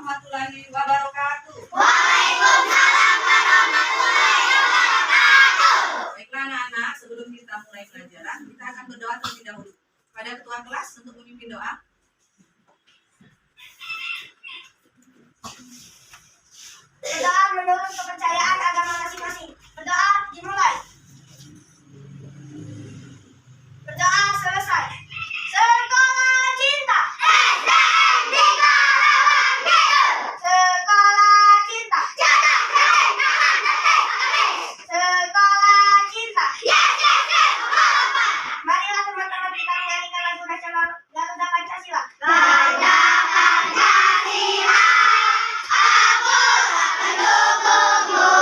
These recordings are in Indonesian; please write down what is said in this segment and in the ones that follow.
warahmatullahi wabarakatuh. Waalaikumsalam warahmatullahi wabarakatuh. Baiklah anak-anak, sebelum kita mulai pelajaran, kita akan berdoa terlebih dahulu. Pada ketua kelas untuk memimpin doa. Berdoa menurut kepercayaan agama masing-masing. Berdoa dimulai. Berdoa selesai. Sekolah cinta. SDN 3 Rawang Kidul. Sekolah cinta. Jatuh kering nahan detik. Sekolah cinta. Yes, yes, yes. Marilah teman-teman kita menyanyikan lagu nasional Garuda Pancasila. Garuda Pancasila. Aku mendukungmu.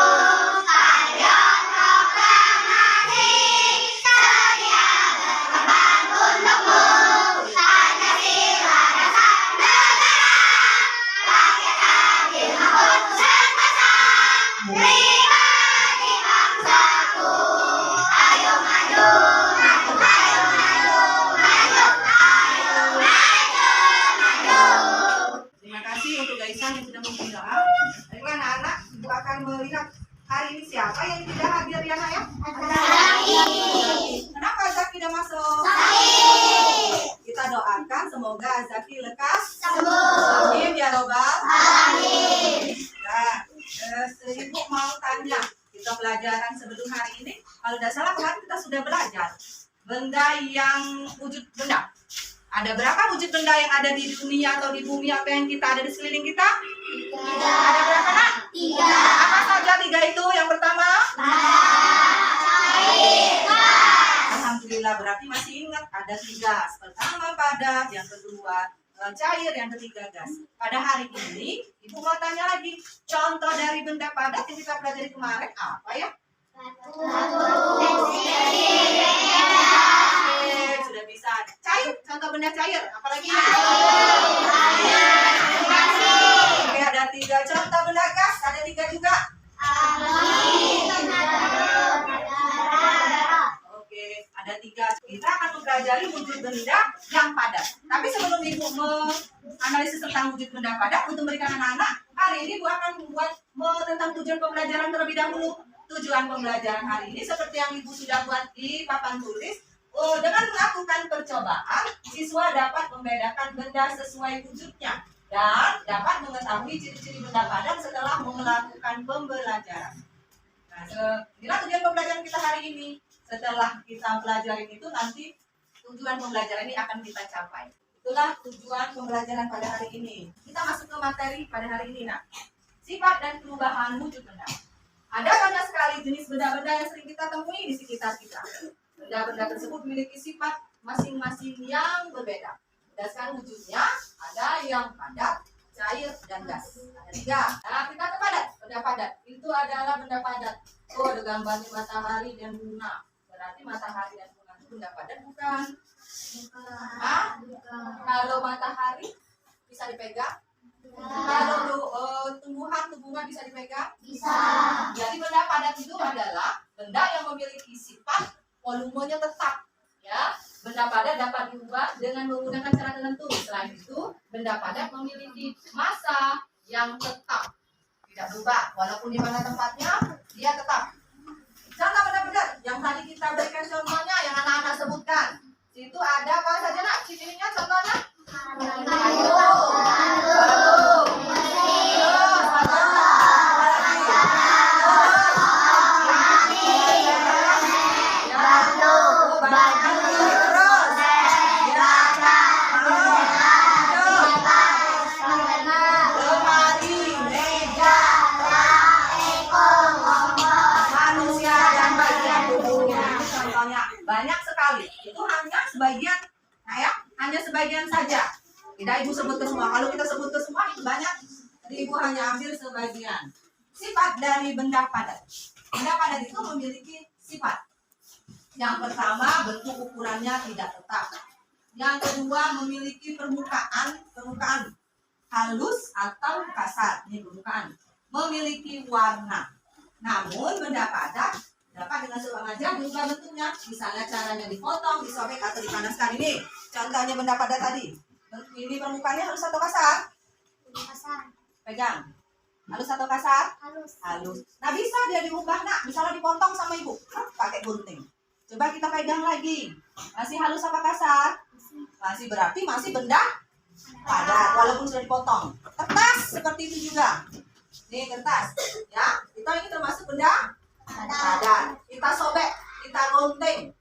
Stadion proklamasi. Setia berkorban untukmu. Pancasila dasar negara. Rakyat adil makmur sengkasa. Pribadi bangsaku. Ayo maju, maju, ayo maju, maju, ayo maju, maju. Terima kasih untuk Gaisan yang sudah memimpin doa. Baiklah anak-anak, ibu akan melihat hari ini siapa yang tidak hadir ya nak ya? Kenapa Zaki tidak masuk? Kita doakan semoga Zaki lekas Sembuh. Amin ya robbal. Amin. Nah, ibu mau tanya kita pelajaran sebelum hari ini. Kalau tidak salah kemarin kita sudah belajar benda yang wujud benda. Ada berapa wujud benda yang ada di dunia atau di bumi apa yang kita ada di sekeliling kita? Ada berapa nak? 3. Apa saja 3 itu? Yang pertama? Alhamdulillah, berarti masih ingat ada 3. Pertama padat, yang kedua cair, yang ketiga gas. Pada hari ini, ibu mau tanya lagi, contoh dari benda padat yang kita pelajari kemarin apa ya? Oke, sudah bisa. Cair, contoh benda cair, apalagi? Oke, ada 3 contoh benda gas, ada 3 juga. Oke, ada 3. Kita akan mempelajari wujud benda yang padat. Tapi sebelum ibu menganalisis tentang wujud benda padat untuk memberikan anak-anak, hari ini ibu akan membuat tentang tujuan pembelajaran terlebih dahulu. Tujuan pembelajaran hari ini seperti yang ibu sudah buat di papan tulis. Dengan melakukan percobaan, siswa dapat membedakan benda sesuai wujudnya dan dapat mengetahui ciri-ciri benda padat setelah melakukan pembelajaran. Nah, inilah tujuan pembelajaran kita hari ini. Setelah kita pelajarin itu, nanti tujuan pembelajaran ini akan kita capai. Itulah tujuan pembelajaran pada hari ini. Kita masuk ke materi pada hari ini. Nah, sifat dan perubahan wujud benda. Ada banyak sekali jenis benda-benda yang sering kita temui di sekitar kita. Benda-benda tersebut memiliki sifat masing-masing yang berbeda. Berdasarkan wujudnya, ada yang padat, cair, dan gas. Ada 3. Nah, kita ke padat. Benda padat itu adalah benda padat. Ada gambarnya matahari dan bunga. Berarti matahari dan bunga itu benda padat bukan? Kalau matahari bisa dipegang? Kalau tumbuhan bunga bisa dipegang? Bisa. Jadi benda padat itu adalah benda yang memiliki sifat volumenya tetap. Ya, benda padat dapat diubah dengan menggunakan cara tertentu. Selain itu, benda padat memiliki massa yang tetap, tidak berubah. Walaupun di mana tempatnya, dia tetap. Contoh benda-benda yang tadi kita berikan contohnya, yang anak-anak sebutkan. Situ ada apa saja nak? Ciri-cirinya contohnya? Kayu. Banyak sekali. Itu hanya sebagian, nah ya, hanya sebagian saja. Tidak ibu sebut ke semua. Kalau kita sebut ke semua itu banyak. Jadi ibu hanya ambil sebagian. Sifat dari benda padat. Benda padat itu memiliki sifat. Yang pertama, bentuk ukurannya tidak tetap. Yang kedua, memiliki permukaan halus atau kasar. Ini permukaan. Memiliki warna. Namun benda padat dapat dengan sengaja berubah bentuknya. Misalnya caranya dipotong, disobek atau dipanaskan. Ini contohnya benda padat tadi. Ini permukaannya halus atau kasar? Kasar. Pegang. Halus atau kasar? Halus. Halus. Nah bisa dia diubah nak, misalnya dipotong sama ibu, pakai gunting. Coba kita pegang lagi. Masih halus apa kasar? Masih, berarti masih benda padat walaupun sudah dipotong. Kertas seperti itu juga. Nih kertas, ya. Kita ini termasuk benda padat. Kita sobek, kita gunting.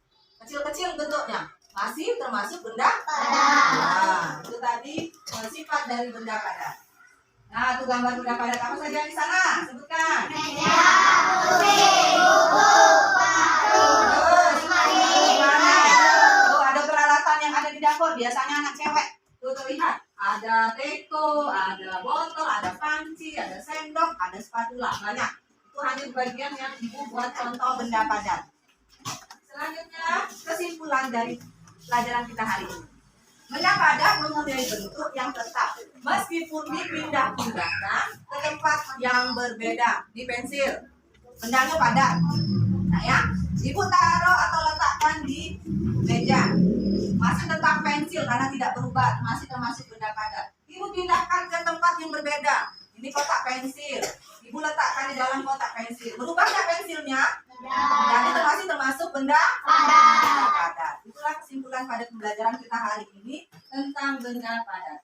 Kecil-kecil bentuknya. Masih termasuk benda padat. Nah, itu tadi sifat dari benda padat. Nah, itu gambar benda padat apa saja di sana? Sebutkan. Meja, kursi, buku, Terus, lemari, tuh ada peralatan yang ada di dapur. Biasanya anak cewek. Tuh terlihat. Ada teko, ada botol, ada panci, ada sendok, ada spatula. Banyak. Itu hanya bagian yang ibu buat contoh benda padat. Selanjutnya, kesimpulan dari pelajaran kita hari ini. Benda padat mempunyai bentuk yang tetap, meskipun dipindah-pindahkan ke tempat yang berbeda. Di pensil, bendanya padat. Nah ya, ibu taruh atau letakkan di meja. Masih tetap pensil karena tidak berubah, masih termasuk benda padat. Ibu pindahkan ke tempat yang berbeda. Ini kotak pensil. Ibu letakkan di dalam kotak pensil. Berubah nggak pensilnya? Dan itu masih termasuk benda padat. Itulah kesimpulan pada pembelajaran kita hari ini tentang benda padat.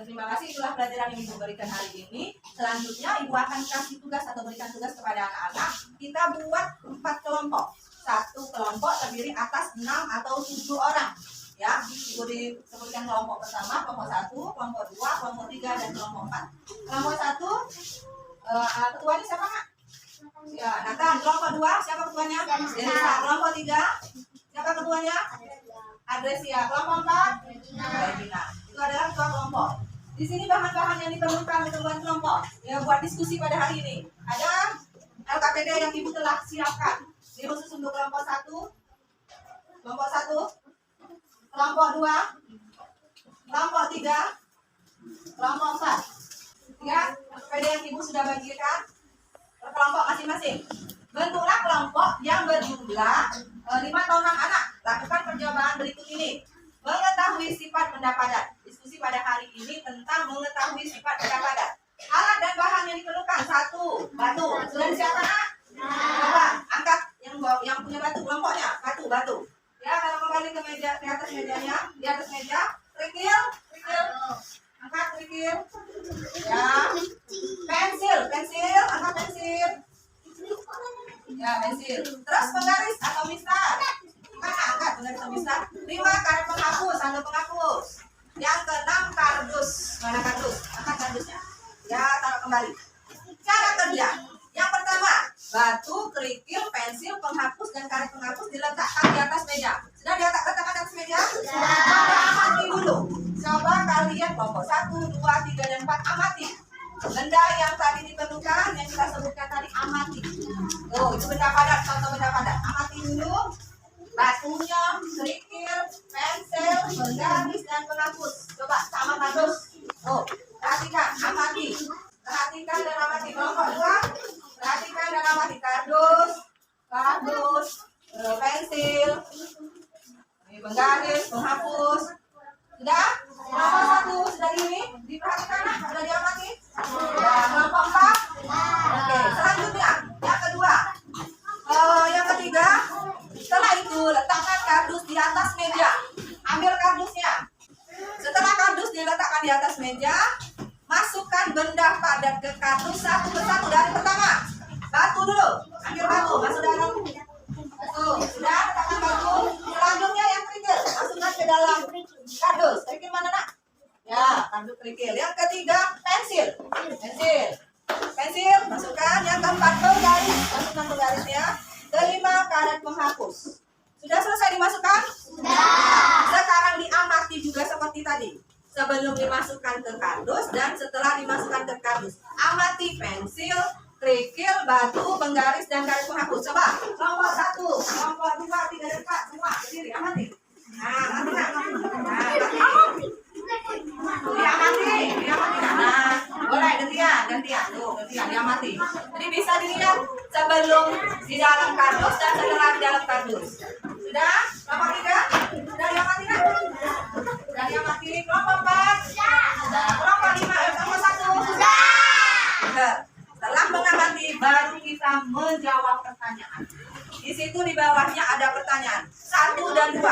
Terima kasih, itulah pelajaran yang Ibu berikan hari ini. Selanjutnya Ibu akan kasih tugas atau berikan tugas kepada anak-anak. Kita buat 4 kelompok. Satu kelompok terdiri atas 6 atau 7 orang. Ya, Ibu disebutkan kelompok pertama, kelompok 1, kelompok 2, kelompok 3, dan kelompok 4. Kelompok 1, ketuanya siapa Kak? Ya, Nathan. Kelompok 2, siapa ketuanya? Denisa. Kelompok 3, siapa ketuanya? Adresia. Kelompok 4, Regina. Itu adalah ketua kelompok. Di sini bahan-bahan yang diperlukan untuk buat kelompok. Ya, buat diskusi pada hari ini. Ada LKPD yang Ibu telah siapkan. Ini khusus untuk kelompok 1, kelompok 1, kelompok 2, kelompok 3, kelompok 4. Ya, LKPD yang Ibu sudah bagikan per kelompok masing-masing. Bentuklah kelompok yang berjumlah 5 atau 6 anak. Lakukan percobaan berikut ini. Mengetahui sifat benda padat. Diskusi pada hari ini tentang mengetahui sifat benda padat. Alat dan bahan yang diperlukan. 1, batu. Sudah disiapkan nak? Coba angkat yang punya batu kelompoknya. Batu. Ya, kalau kembali ke meja, di atas mejanya, di atas meja. Kerikil. Angkat kerikil. Ya. Pensil, angkat pensil. Ya, pensil. Terus penggaris atau mistar. Angkat penggaris atau mistar. 5 karet penghapus, handuk penghapus. Yang ke-6 kardus. Mana kardus? Angkat kardusnya. Ya, taruh kembali. Cara kerja. Yang pertama, batu, kerikil, pensil, penghapus, dan karet penghapus diletakkan di atas meja. Sudah letakkan di atas meja? Coba amati dulu. Coba kalian kelompok 1, 2, 3, dan 4 amati. Benda yang tadi diperlukan, yang kita sebutkan tadi, amati. Tuh, itu benda padat, contoh benda padat. Amati dulu. Batunya, kerikil, pensil, penggaris, dan penghapus. Coba sama kardus. Tuh, perhatikan, amati. Perhatikan dan amati. Kelompok 2, perhatikan dan amati. Kardus, pensil, ini penggaris, penghapus. Sudah? Kelompok 1 sudah diperhatikan, sudah diamati. Ya, kelompok 4. Oke, selanjutnya yang kedua. Yang ketiga, setelah itu letakkan kardus di atas meja. Ambil kardusnya. Setelah kardus diletakkan di atas meja, masukkan benda padat ke kardus satu persatu. Dari pertama, batu dulu. Ambil batu, masuk dalam batu. Sudah, letakkan batu. Selanjutnya yang kerikil, masukkan ke dalam kardus. Kerikil mana nak? Ya, kardus kerikil. Yang ketiga, pensil. Pensil, masukkan. Yang keempat, penggaris. Masukkan penggarisnya. Kelima, karet penghapus. Sudah selesai dimasukkan? Sudah. Sekarang diamati juga seperti tadi. Sebelum dimasukkan ke kardus dan setelah dimasukkan ke kardus. Amati pensil, kerikil, batu, penggaris, dan karet penghapus. Coba, kelompok 1, kelompok 2, 3, dan 4. Semua berdiri, amati. Nah, amati. Diamati. Nah, boleh gantian. Tuh, diamati. Jadi bisa dilihat sebelum di dalam kardus dan setelah di dalam kardus. Sudah? Kelompok 3? Sudah diamati kan? Sudah diamati. Kelompok 4? Sudah. Kelompok 5? Kelompok 1? Sudah. pinter. Setelah mengamati, baru kita menjawab pertanyaan. Di situ di bawahnya ada pertanyaan 1 dan 2.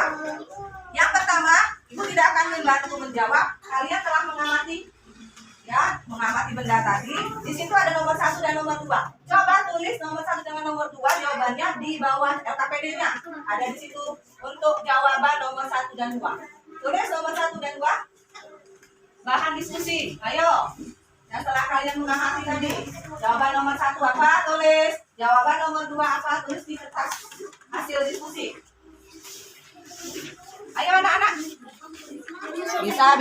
Yang pertama, Ibu tidak akan membantu menjawab. Kalian telah mengamati, ya, mengamati benda tadi. Di situ ada nomor 1 dan nomor 2. Coba tulis nomor 1 dengan nomor 2 jawabannya di bawah LKPD-nya. Ada di situ untuk jawaban nomor 1 dan 2. Tulis nomor 1 dan 2. Bahan diskusi. Ayo. Dan setelah kalian mengamati tadi, jawaban nomor 1 apa? Tulis. Jawaban nomor 2 apa? Tulis di kertas hasil diskusi. Ayo anak-anak. Bisa.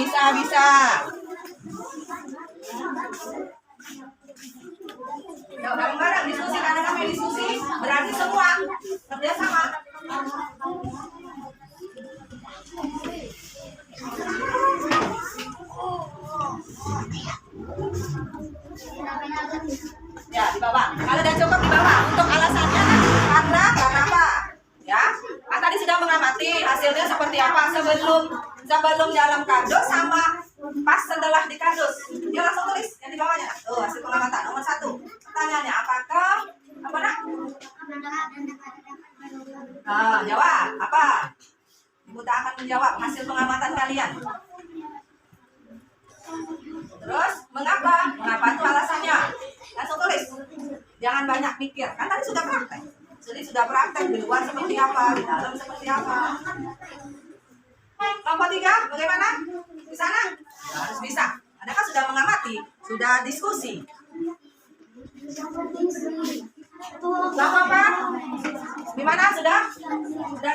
Yuk bareng-bareng diskusi, karena namanya diskusi berarti semua kerja sama. Ya, di bawah. Kalau udah cukup di bawah. Untuk alasannya karena apa? Ya, kan tadi sudah mengamati hasilnya seperti apa sebelum dalam kardus sama pas setelah di kardus. Dia langsung tulis yang di bawahnya. Tuh, hasil pengamatan nomor 1. Pertanyaannya apakah apa nak? Jawab apa? Ibu tak akan menjawab hasil pengamatan kalian. Terus mengapa? Mengapa itu alasannya? Langsung tulis. Jangan banyak mikir. Kan tadi sudah praktek. Jadi sudah praktek di luar seperti apa, di dalam seperti apa. Kelompok 3 bagaimana? Di sana? Harus bisa. Anda kan sudah mengamati, sudah diskusi. Kelompok 4? Gimana? Sudah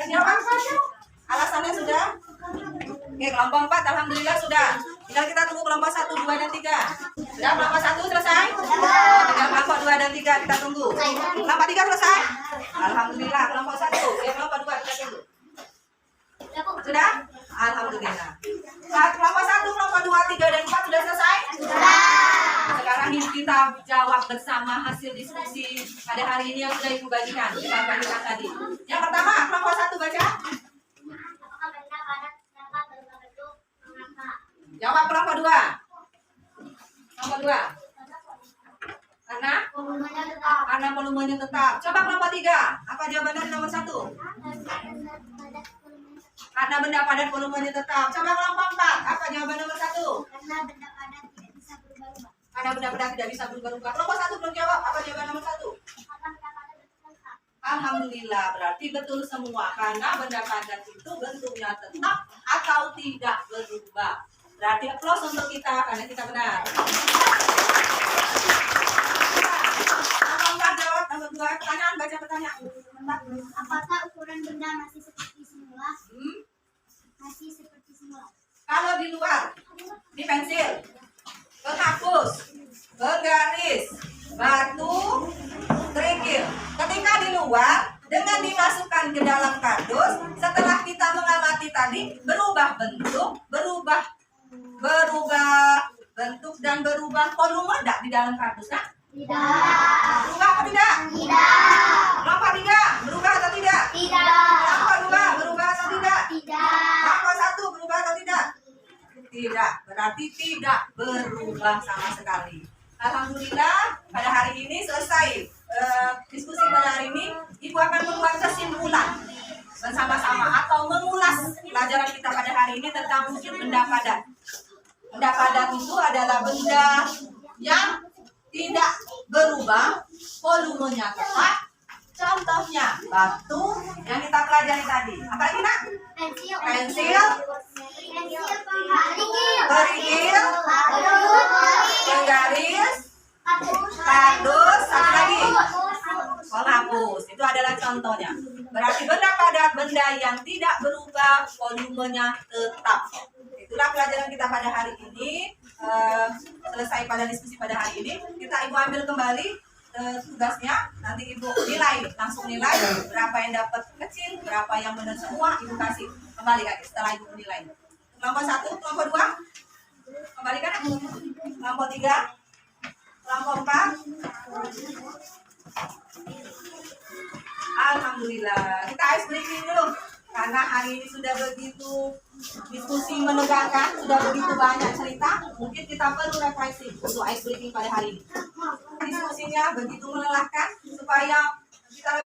dijawab? Alasannya sudah? Oke, kelompok 4 alhamdulillah sudah. Tinggal kita tunggu kelompok 1, 2, dan 3. Sudah kelompok 1 selesai? Tinggal kelompok 2 dan 3 kita tunggu. Kelompok 3 selesai? Alhamdulillah. Kelompok 1, kelompok 2 kita tunggu. Sudah? Alhamdulillah. Kelompok 1, kelompok 2, 3, dan 4 sudah selesai? Sekarang ini kita jawab bersama hasil diskusi pada hari ini yang sudah Ibu bagikan. Kita bagikan tadi. Yang pertama, kelompok 1 baca. Jawab kelompok 2. Kelompok 2. Karena volumenya tetap. Coba kelompok 3. Apa jawaban dari nomor 1? Karena benda padat volumenya tetap. Coba kelompok 4. Apa jawaban nomor 1? Karena benda padat tidak bisa berubah-ubah. Kelompok 1 belum jawab. Apa jawaban nomor 1? Alhamdulillah, berarti betul semua. Karena benda padat itu bentuknya tetap atau tidak berubah. Berarti aplaus untuk kita karena kita benar. Nomor 4 jawab, nomor 2 pertanyaan, baca pertanyaan. Apakah ukuran benda masih seperti semula? Masih seperti semula. Kalau di luar, di pensil, penghapus, penggaris, batu, kerikil. Ketika di luar, dengan dimasukkan ke dalam kardus, setelah kita mengamati tadi, berubah bentuk, berubah bentuk dan berubah volume enggak di dalam kardus, kan? Tidak. Berubah apa tidak? Tidak. Kelompok 3 berubah atau tidak? Tidak. Kelompok 2 berubah atau tidak? Tidak. Kelompok 1 berubah atau tidak? Tidak, berarti tidak berubah sama sekali. Alhamdulillah pada hari ini selesai diskusi pada hari ini. Ibu akan membuat kesimpulan bersama-sama atau mengulas pelajaran kita pada hari ini tentang wujud benda padat. Benda padat itu adalah benda yang tidak berubah, volumenya tetap. Contohnya batu yang kita pelajari tadi. Apa lagi nak? Pensil, kerikil, penggaris, kardus, satu lagi penghapus. Itu adalah contohnya. Berarti benda padat, benda yang tidak berubah, volumenya tetap. Itulah pelajaran kita pada hari ini. Selesai pada diskusi pada hari ini. Kita Ibu ambil kembali tugasnya. Nanti Ibu nilai, langsung nilai berapa yang dapat kecil, berapa yang benar semua Ibu kasih kembali kan setelah Ibu nilai. Kelompok 1, kelompok 2 kembalikan. Kelompok 3, kelompok 4. Alhamdulillah. Kita ice breaking dulu karena hari ini sudah begitu diskusi menegangkan, sudah begitu banyak cerita. Mungkin kita perlu refreshing untuk ice breaking pada hari ini. diskusinya begitu melelahkan supaya kita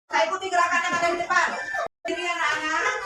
saya ikuti gerakan yang ada di depan. Ini anak-anak.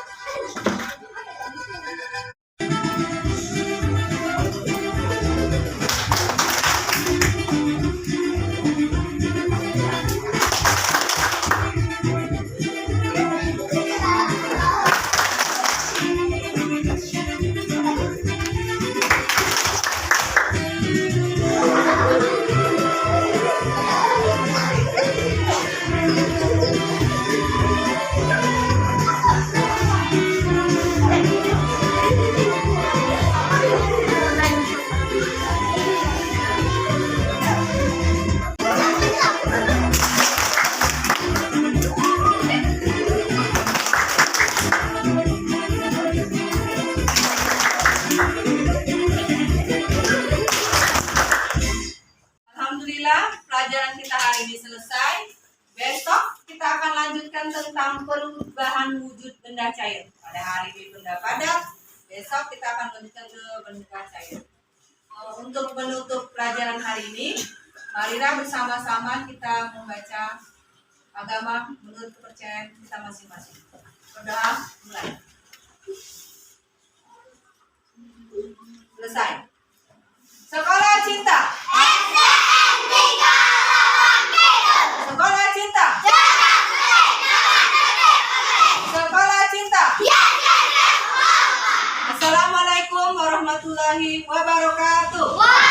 Alhamdulillah, pelajaran kita hari ini selesai. Besok kita akan lanjutkan tentang perubahan wujud benda cair. Pada hari ini benda padat, besok kita akan lanjutkan ke benda cair. Untuk menutup pelajaran hari ini, marilah bersama-sama kita membaca agama menurut kepercayaan kita masing-masing. Berdoa, mulai. Selesai. Sekolah cinta. Sekolah cinta. Sekolah cinta. Assalamualaikum warahmatullahi wabarakatuh.